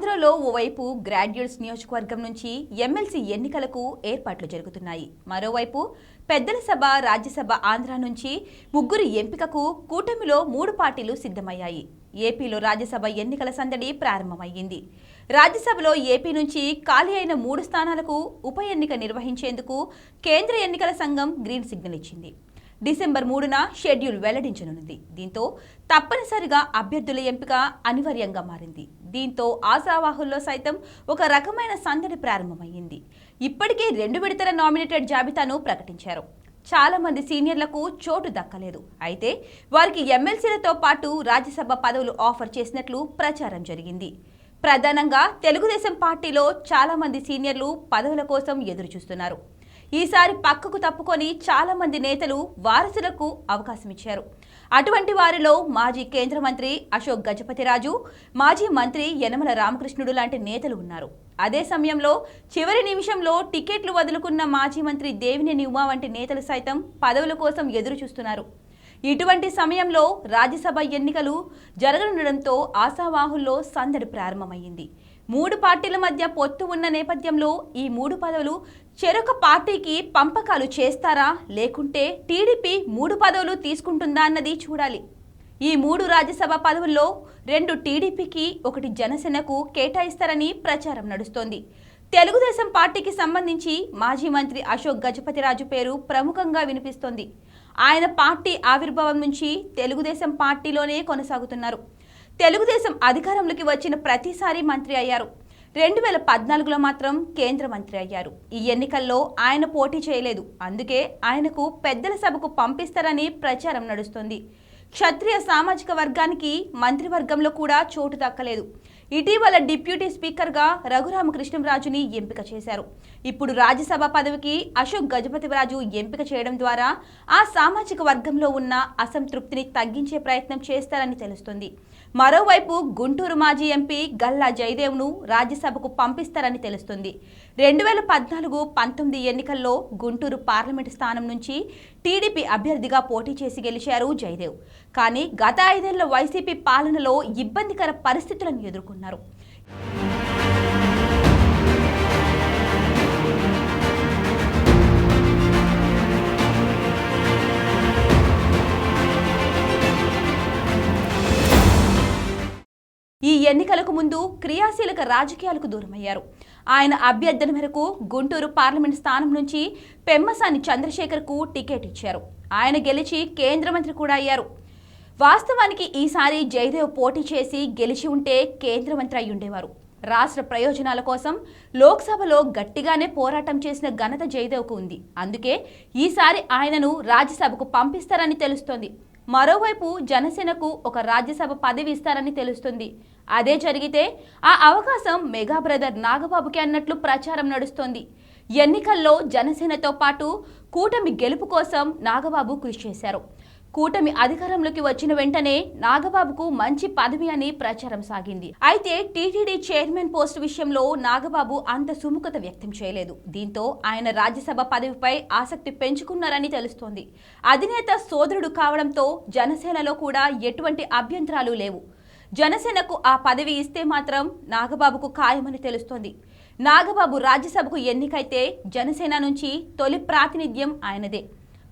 ఆంధ్రలో ఓవైపు గ్రాడ్యుయేట్స్ నియోజకవర్గం నుంచి ఎమ్మెల్సీ ఎన్నికలకు ఏర్పాట్లు జరుగుతున్నాయి. మరోవైపు పెద్దల సభ రాజ్యసభ ఆంధ్ర నుంచి ముగ్గురు ఎంపికకు కూటమిలో 3 పార్టీలు సిద్ధమయ్యాయి. ఏపీలో రాజ్యసభ ఎన్నికల సందడి ప్రారంభమైంది. రాజ్యసభలో ఏపీ నుంచి ఖాళీ అయిన 3 స్థానాలకు ఉప ఎన్నిక నిర్వహించేందుకు కేంద్ర ఎన్నికల సంఘం గ్రీన్ సిగ్నల్ ఇచ్చింది. డిసెంబర్ 3న షెడ్యూల్ వెల్లడించనుంది. దీంతో తప్పనిసరిగా అభ్యర్థుల ఎంపిక అనివార్యంగా మారింది. దీంతో ఆశావాహుల్లో సైతం ఒక రకమైన సందడి ప్రారంభమైంది. ఇప్పటికే 2 విడతల నామినేటెడ్ జాబితాను ప్రకటించారు. చాలా మంది సీనియర్లకు చోటు దక్కలేదు. అయితే వారికి ఎమ్మెల్సీలతో పాటు రాజ్యసభ పదవులు ఆఫర్ చేసినట్లు ప్రచారం జరిగింది. ప్రధానంగా తెలుగుదేశం పార్టీలో చాలా మంది సీనియర్లు పదవుల కోసం ఎదురు చూస్తున్నారు. ఈసారి పక్కకు తప్పుకొని చాలా మంది నేతలు వారసులకు అవకాశం ఇచ్చారు. అటువంటి వారిలో మాజీ కేంద్ర మంత్రి అశోక్ గజపతిరాజు, మాజీ మంత్రి యనమల రామకృష్ణుడు లాంటి నేతలు ఉన్నారు. అదే సమయంలో చివరి నిమిషంలో టికెట్లు వదులుకున్న మాజీ మంత్రి దేవినేని ఉమా వంటి నేతలు సైతం పదవుల కోసం ఎదురు చూస్తున్నారు. ఇటువంటి సమయంలో రాజ్యసభ ఎన్నికలు జరగనుండడంతో ఆశావాహుల్లో సందడి ప్రారంభమైంది. 3 పార్టీల మధ్య పొత్తు ఉన్న నేపథ్యంలో ఈ 3 పదవులు చెరొక పార్టీకి పంపకాలు చేస్తారా, లేకుంటే టీడీపీ 3 పదవులు తీసుకుంటుందా అన్నది చూడాలి. ఈ 3 రాజ్యసభ పదవుల్లో 2 టీడీపీకి, 1 జనసేనకు కేటాయిస్తారని ప్రచారం నడుస్తోంది. తెలుగుదేశం పార్టీకి సంబంధించి మాజీ మంత్రి అశోక్ గజపతిరాజు పేరు ప్రముఖంగా వినిపిస్తోంది. ఆయన పార్టీ ఆవిర్భావం నుంచి తెలుగుదేశం పార్టీలోనే కొనసాగుతున్నారు. తెలుగుదేశం అధికారంలోకి వచ్చిన ప్రతిసారి మంత్రి అయ్యారు. 2014లో మాత్రం కేంద్ర మంత్రి అయ్యారు. ఈ ఎన్నికల్లో ఆయన పోటీ చేయలేదు. అందుకే ఆయనకు పెద్దల సభకు పంపిస్తారని ప్రచారం నడుస్తోంది. క్షత్రియ సామాజిక వర్గానికి మంత్రివర్గంలో కూడా చోటు దక్కలేదు. ఇటీవల డిప్యూటీ స్పీకర్గా రఘురామకృష్ణంరాజుని ఎంపిక చేశారు. ఇప్పుడు రాజ్యసభ పదవికి అశోక్ గజపతిరాజు ఎంపిక చేయడం ద్వారా ఆ సామాజిక వర్గంలో ఉన్న అసంతృప్తిని తగ్గించే ప్రయత్నం చేస్తారని తెలుస్తుంది. మరోవైపు గుంటూరు మాజీ ఎంపీ గల్లా జయదేవ్ను రాజ్యసభకు పంపిస్తారని తెలుస్తుంది. 2014-19 ఎన్నికల్లో గుంటూరు పార్లమెంటు స్థానం నుంచి టీడీపీ అభ్యర్థిగా పోటీ చేసి గెలిచారు జయదేవ్. కానీ గత 5 ఏళ్ల వైసీపీ పాలనలో ఇబ్బందికర పరిస్థితులను ఎదుర్కొన్నారు. ఈ ఎన్నికలకు ముందు క్రియాశీలక రాజకీయాలకు దూరమయ్యారు. ఆయన అభ్యర్థన మేరకు గుంటూరు పార్లమెంట్ స్థానం నుంచి పెమ్మసాని చంద్రశేఖర్కు టికెట్ ఇచ్చారు. ఆయన గెలిచి కేంద్ర మంత్రి కూడా అయ్యారు. వాస్తవానికి ఈసారి జయదేవ్ పోటీ చేసి గెలిచి ఉంటే కేంద్ర మంత్రి అయి ఉండేవారు. రాష్ట్ర ప్రయోజనాల కోసం లోక్సభలో గట్టిగానే పోరాటం చేసిన ఘనత జయదేవ్కు ఉంది. అందుకే ఈసారి ఆయనను రాజ్యసభకు పంపిస్తారని తెలుస్తోంది. మరోవైపు జనసేనకు ఒక రాజ్యసభ పదవి ఇస్తారని తెలుస్తుంది. అదే జరిగితే ఆ అవకాశం మెగా బ్రదర్ నాగబాబుకి అన్నట్లు ప్రచారం నడుస్తోంది. ఎన్నికల్లో జనసేనతో పాటు కూటమి గెలుపు కోసం నాగబాబు కృషి చేశారు. కూటమి అధికారంలోకి వచ్చిన వెంటనే నాగబాబుకు మంచి పదవి అని ప్రచారం సాగింది. అయితే టీటీడీ చైర్మన్ పోస్ట్ విషయంలో నాగబాబు అంత సుముఖత వ్యక్తం చేయలేదు. దీంతో ఆయన రాజ్యసభ పదవిపై ఆసక్తి పెంచుకున్నారని తెలుస్తోంది. అధినేత సోదరుడు కావడంతో జనసేనలో కూడా ఎటువంటి అభ్యంతరాలు లేవు. జనసేనకు ఆ పదవి ఇస్తే మాత్రం నాగబాబుకు ఖాయమని తెలుస్తోంది. నాగబాబు రాజ్యసభకు ఎన్నికైతే జనసేన నుంచి తొలి ప్రాతినిధ్యం ఆయనదే.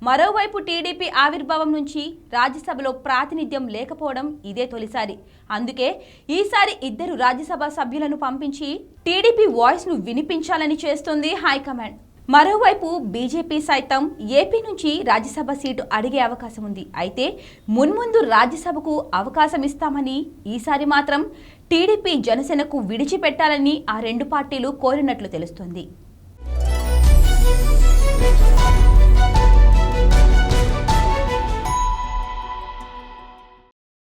మరోవైపు టీడీపీ ఆవిర్భావం నుంచి రాజ్యసభలో ప్రాతినిధ్యం లేకపోవడం ఇదే తొలిసారి. అందుకే ఈసారి 2 రాజ్యసభ సభ్యులను పంపించి టీడీపీ వాయిస్ను వినిపించాలని చేస్తుంది హైకమాండ్. మరోవైపు బీజేపీ సైతం ఏపీ నుంచి రాజ్యసభ సీటు అడిగే అవకాశం ఉంది. అయితే మున్ముందు రాజ్యసభకు అవకాశం ఇస్తామని, ఈసారి మాత్రం టీడీపీ జనసేనకు విడిచిపెట్టాలని ఆ 2 పార్టీలు కోరినట్లు తెలుస్తోంది.